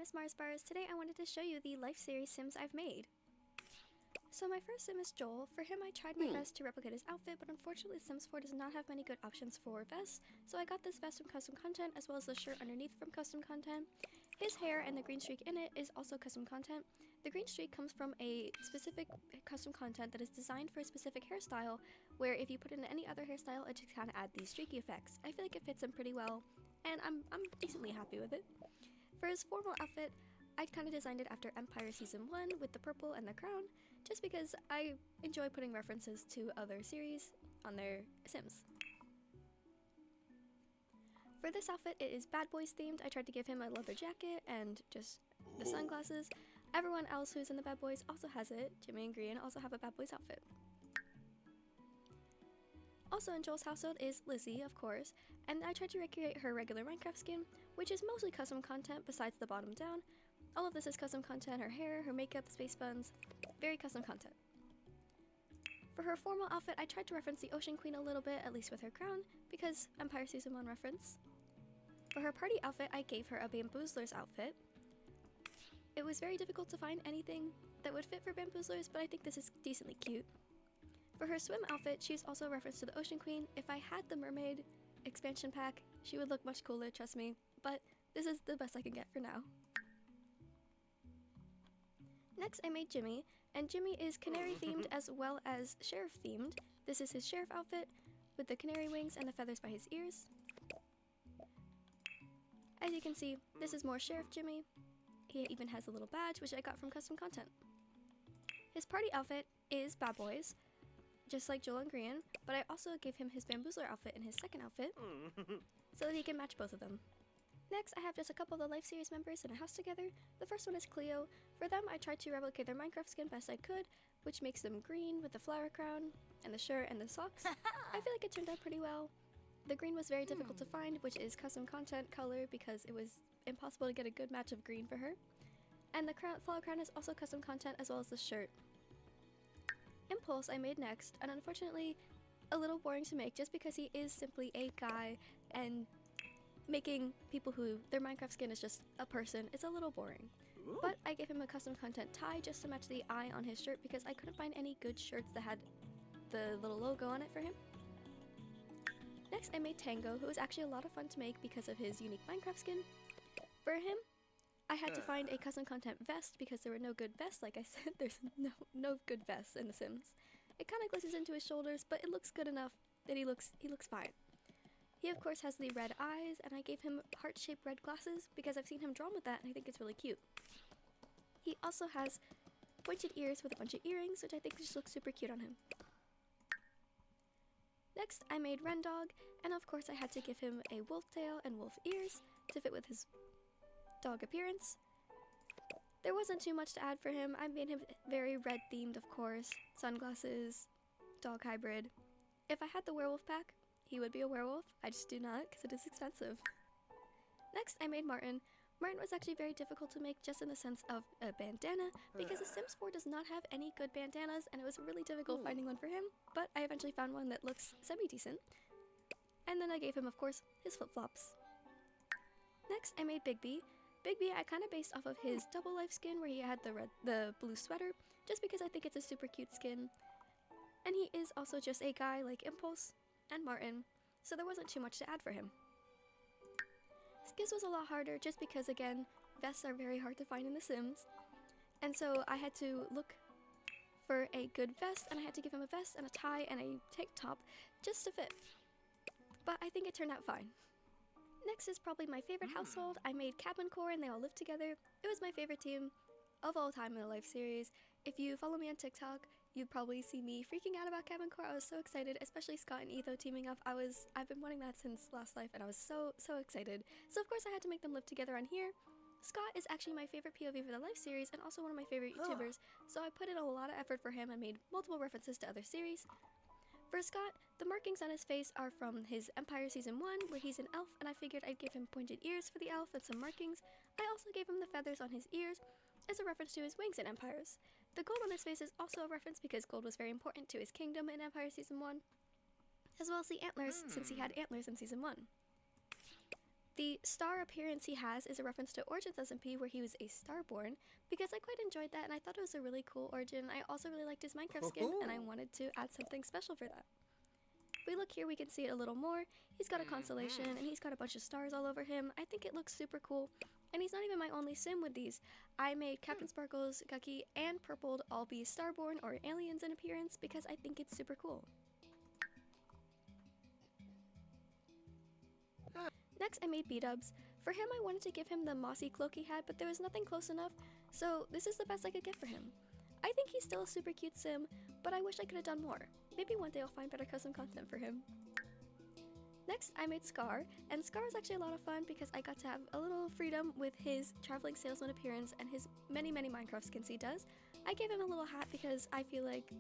is Mars. Today I wanted to show you the life series Sims I've made. So my first Sim is Joel. For him I tried my best to replicate his outfit, but unfortunately Sims4 does not have many good options for vests, so I got this vest from custom content as well as the shirt underneath from custom content. His hair and the green streak in it is also custom content. The green streak comes from a specific custom content that is designed for a specific hairstyle, where if you put in any other hairstyle it just kind of adds these streaky effects. I feel like it fits him pretty well, and I'm decently happy with it. For his formal outfit, I kind of designed it after Empire Season 1 with the purple and the crown, just because I enjoy putting references to other series on their Sims. For this outfit, it is Bad Boys themed. I tried to give him a leather jacket and just the sunglasses. Everyone else who's in the Bad Boys also has it. Jimmy and Grian also have a Bad Boys outfit. Also in Joel's household is Lizzie, of course, and I tried to recreate her regular Minecraft skin, which is mostly custom content besides the bottom down. All of this is custom content: her hair, her makeup, the space buns, very custom content. For her formal outfit, I tried to reference the Ocean Queen a little bit, at least with her crown, because Empire Season 1 reference. For her party outfit, I gave her a Bamboozler's outfit. It was very difficult to find anything that would fit for Bamboozlers, but I think this is decently cute. For her swim outfit, she's also a reference to the Ocean Queen. If I had the mermaid expansion pack, she would look much cooler, trust me, but this is the best I can get for now. Next, I made Jimmy, and Jimmy is canary themed as well as sheriff themed. This is his sheriff outfit with the canary wings and the feathers by his ears. As you can see, this is more sheriff Jimmy. He even has a little badge, which I got from custom content. His party outfit is Bad Boys, just like Joel and Grian, but I also gave him his Bamboozler outfit in his second outfit, so that he can match both of them. Next, I have just a couple of the Life Series members in a house together. The first one is Cleo. For them, I tried to replicate their Minecraft skin best I could, which makes them green with the flower crown, and the shirt and the socks. I feel like it turned out pretty well. The green was very difficult to find, which is custom content color, because it was impossible to get a good match of green for her. And the flower crown is also custom content as well as the shirt. Impulse I made next, and unfortunately a little boring to make just because he is simply a guy, and making people who their Minecraft skin is just a person is a little boring. Ooh. But I gave him a custom content tie just to match the eye on his shirt because I couldn't find any good shirts that had the little logo on it for him. Next I made Tango, who was actually a lot of fun to make because of his unique Minecraft skin. For him, I had to find a custom content vest because there were no good vests. Like I said, there's no good vests in The Sims. It kind of glistens into his shoulders, but it looks good enough that he looks fine. He of course has the red eyes, and I gave him heart-shaped red glasses because I've seen him drawn with that and I think it's really cute. He also has pointed ears with a bunch of earrings, which I think just looks super cute on him. Next, I made Rendog, and of course I had to give him a wolf tail and wolf ears to fit with his dog appearance. There wasn't too much to add for him. I made him very red themed, of course. Sunglasses, dog hybrid. If I had the werewolf pack, he would be a werewolf. I just do not because it is expensive. Next, I made Martin. Martin was actually very difficult to make just in the sense of a bandana because The Sims 4 does not have any good bandanas, and it was really difficult finding one for him, but I eventually found one that looks semi-decent. And then I gave him, of course, his flip-flops. Next, I made Bigby. Bigby I kind of based off of his double life skin where he had the blue sweater, just because I think it's a super cute skin. And he is also just a guy like Impulse and Martin, so there wasn't too much to add for him. Skiz was a lot harder just because, again, vests are very hard to find in The Sims. And so I had to look for a good vest, and I had to give him a vest and a tie and a tank top just to fit. But I think it turned out fine. Next is probably my favorite household. I made Cabin Core and they all lived together. It was my favorite team of all time in the Life series. If you follow me on TikTok, you'd probably see me freaking out about Cabin Core. I was so excited, especially Scott and Etho teaming up. I've been wanting that since last life, and I was so excited. So of course I had to make them live together on here. Scott is actually my favorite POV for the Life series and also one of my favorite YouTubers, so I put in a lot of effort for him and made multiple references to other series. For Scott, the markings on his face are from his Empire Season 1, where he's an elf, and I figured I'd give him pointed ears for the elf and some markings. I also gave him the feathers on his ears as a reference to his wings in Empires. The gold on his face is also a reference because gold was very important to his kingdom in Empire Season 1, as well as the antlers, since he had antlers in Season 1. The star appearance he has is a reference to Origins SMP where he was a starborn, because I quite enjoyed that and I thought it was a really cool origin. I also really liked his Minecraft skin and I wanted to add something special for that. If we look here, we can see it a little more. He's got a constellation and he's got a bunch of stars all over him. I think it looks super cool. And he's not even my only sim with these. I made Captain Sparkles, Gucky, and Purpled all be starborn or aliens in appearance because I think it's super cool. Next, I made B-Dubs. For him, I wanted to give him the mossy cloak he had, but there was nothing close enough, so this is the best I could get for him. I think he's still a super cute sim, but I wish I could have done more. Maybe one day I'll find better custom content for him. Next, I made Scar, and Scar was actually a lot of fun because I got to have a little freedom with his traveling salesman appearance and his many Minecraft skins he does. I gave him a little hat because I feel like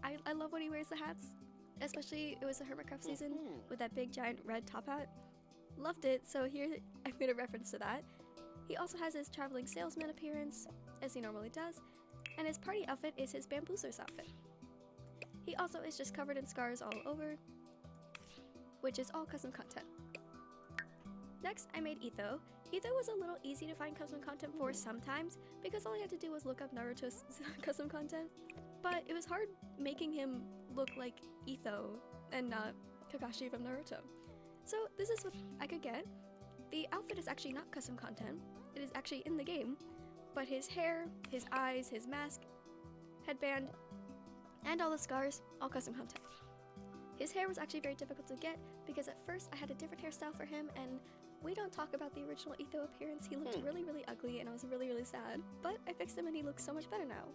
I love when he wears the hats, especially it was the Hermitcraft season with that big giant red top hat. Loved it, so here I made a reference to that. He also has his traveling salesman appearance, as he normally does, and his party outfit is his bamboozler's outfit. He also is just covered in scars all over, which is all custom content. Next, I made Etho. Etho was a little easy to find custom content for sometimes, because all I had to do was look up Naruto's custom content, but it was hard making him look like Etho and not Kakashi from Naruto. So this is what I could get. The outfit is actually not custom content, it is actually in the game, but his hair, his eyes, his mask, headband, and all the scars, all custom content. His hair was actually very difficult to get because at first I had a different hairstyle for him, and we don't talk about the original Etho appearance. He looked really ugly and I was really sad, but I fixed him and he looks so much better now.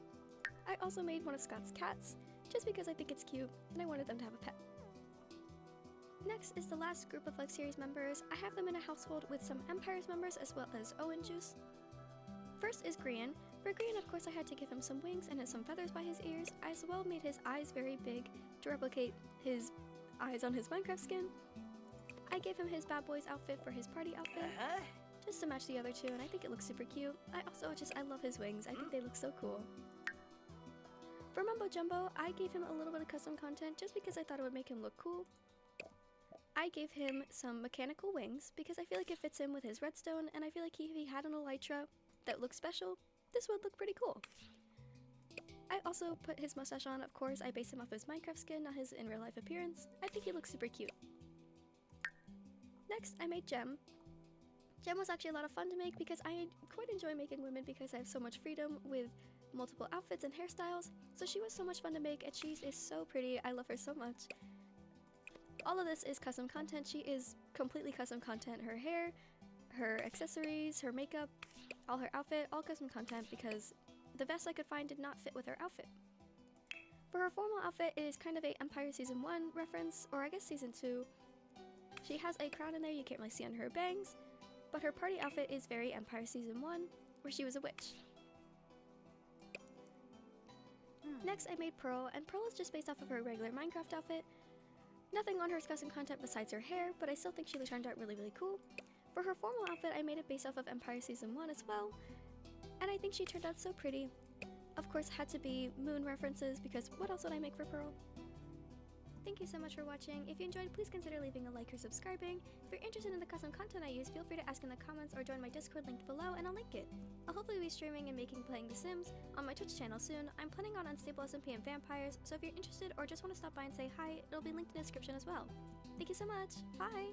I also made one of Scott's cats, just because I think it's cute and I wanted them to have a pet. Next is the last group of Life Series members. I have them in a household with some Empires members as well as Owen Juice. First is Grian. For Grian, of course, I had to give him some wings and some feathers by his ears. I as well made his eyes very big to replicate his eyes on his Minecraft skin. I gave him his Bad Boys outfit for his party outfit, just to match the other two, and I think it looks super cute. I love his wings. I think they look so cool. For Mumbo Jumbo, I gave him a little bit of custom content just because I thought it would make him look cool. I gave him some mechanical wings because I feel like it fits in with his redstone, and I feel like if he had an elytra that looked special, this would look pretty cool. I also put his mustache on. Of course, I based him off his Minecraft skin, not his in real life appearance. I think he looks super cute. Next, I made Gem. Gem was actually a lot of fun to make because I quite enjoy making women because I have so much freedom with multiple outfits and hairstyles. So she was so much fun to make, and she is so pretty. I love her so much. All of this is custom content. She is completely custom content. Her hair, her accessories, her makeup, all her outfit, all custom content because the vest I could find did not fit with her outfit. For her formal outfit, it is kind of a Empire Season 1 reference, or I guess Season 2. She has a crown in there you can't really see under her bangs, but her party outfit is very Empire Season 1, where she was a witch. Next, I made Pearl, and Pearl is just based off of her regular Minecraft outfit. Nothing on her custom content besides her hair, but I still think she turned out really cool. For her formal outfit, I made it based off of Empire Season 1 as well, and I think she turned out so pretty. Of course, had to be moon references because what else would I make for Pearl? Thank you so much for watching. If you enjoyed, please consider leaving a like or subscribing. If you're interested in the custom content I use, feel free to ask in the comments or join my Discord linked below and I'll link it. I'll hopefully be streaming and playing The Sims on my Twitch channel soon. I'm planning on Unstable SMP and Vampires, so if you're interested or just want to stop by and say hi, it'll be linked in the description as well. Thank you so much. Bye!